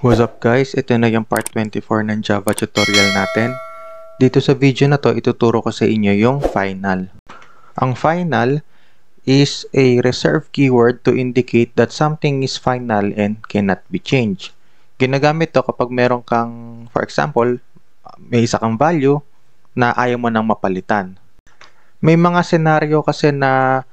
What's up guys? Ito na yung part 24 ng Java tutorial natin. Dito sa video na to, ituturo ko sa inyo yung final. Ang final is a reserved keyword to indicate that something is final and cannot be changed. Ginagamit to kapag meron kang, for example, may isa kang value na ayaw mo nang mapalitan. May mga senaryo kasi na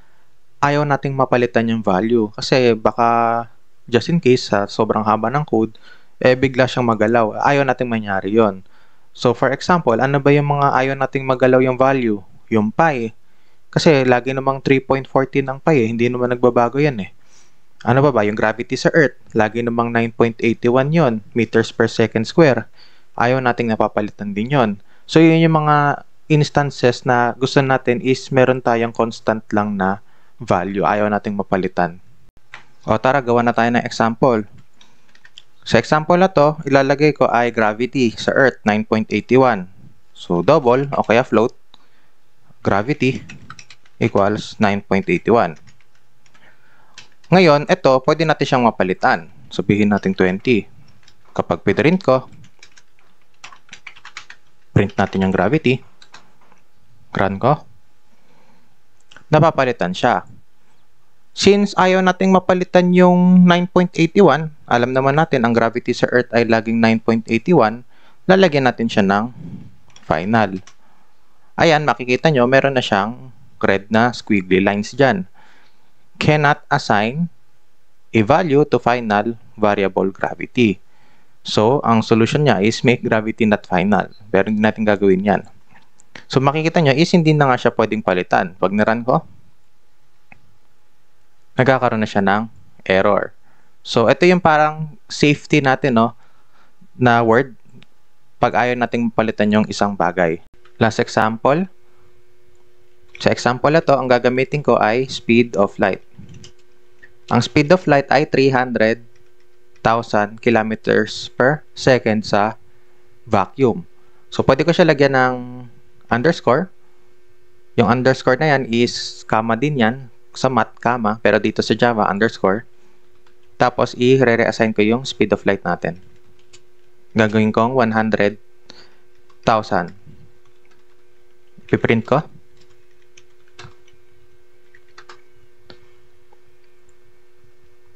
ayaw nating mapalitan yung value kasi baka just in case sa sobrang haba ng code, bigla siyang magalaw. Ayaw nating mangyari yon. So, for example, ano ba yung mga ayaw nating magalaw yung value? Yung pi. Kasi lagi namang 3.14 ang pi hindi naman nagbabago yan Ano ba yung gravity sa Earth? Lagi namang 9.81 yon, meters per second square. Ayaw nating napapalitan din yon. So, yun yung mga instances na gusto natin is meron tayong constant lang na value. Ayaw nating mapalitan. O tara, gawa na tayo ng example. Sa example na to, ilalagay ko ay gravity sa Earth, 9.81. So, double o kaya float, gravity equals 9.81. Ngayon, ito, pwede natin siyang mapalitan. Sabihin natin 20. Kapag pinrint ko, print natin yung gravity, run ko, napapalitan siya. Since ayaw nating mapalitan yung 9.81, alam naman natin ang gravity sa Earth ay laging 9.81, lalagyan natin siya ng final. Ayan, makikita nyo, meron na siyang red na squiggly lines dyan. Cannot assign a value to final variable gravity. So, ang solution niya is make gravity not final. Pero hindi natin gagawin yan. So, makikita nyo is hindi na nga siya pwedeng palitan. Pag nirun ko, nagkakaroon na siya ng error. So, ito yung parang safety natin, na word pag ayaw nating palitan yung isang bagay. Last example. Sa example na to, ang gagamitin ko ay speed of light. Ang speed of light ay 300,000 kilometers per second sa vacuum. So, pwede ko siya lagyan ng underscore. Yung underscore na yan is comma din yan. Sa math, comma, pero dito sa Java, underscore. Tapos, i-reassign ko yung speed of light natin. Gagawin kong 100,000. Ipiprint ko.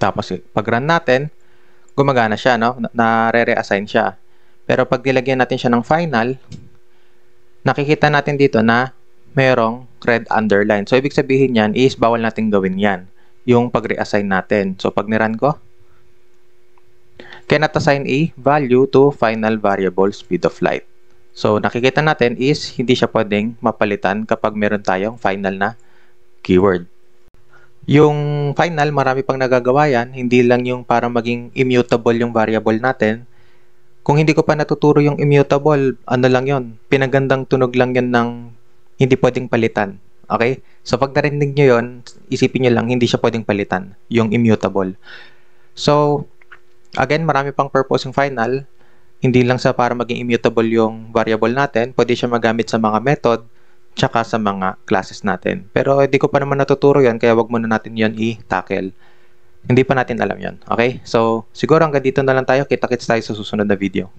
Tapos, pag-run natin, gumagana siya, Na-reassign siya. Pero pag nilagyan natin siya ng final, nakikita natin dito na merong red underline. So, ibig sabihin yan is bawal natin gawin yan. Yung pag-reassign natin. So, pag niran ko, cannot assign a value to final variable speed of light. So, nakikita natin is hindi siya pwedeng mapalitan kapag meron tayong final na keyword. Yung final, marami pang nagagawa yan. Hindi lang yung para maging immutable yung variable natin. Kung hindi ko pa natuturo yung immutable, ano lang yon, pinagandang tunog lang yan ng hindi pwedeng palitan. Okay? So, pag narinig nyo yun, isipin nyo lang, hindi siya pwedeng palitan, yung immutable. So, again, marami pang purpose yung final. Hindi lang sa para maging immutable yung variable natin, pwede siya magamit sa mga method, tsaka sa mga classes natin. Pero, hindi ko pa naman natuturo yan, kaya wag muna natin yon i-tackle. Hindi pa natin alam yon. Okay? So, siguro hanggang dito na lang tayo. Kita-kits tayo sa susunod na video.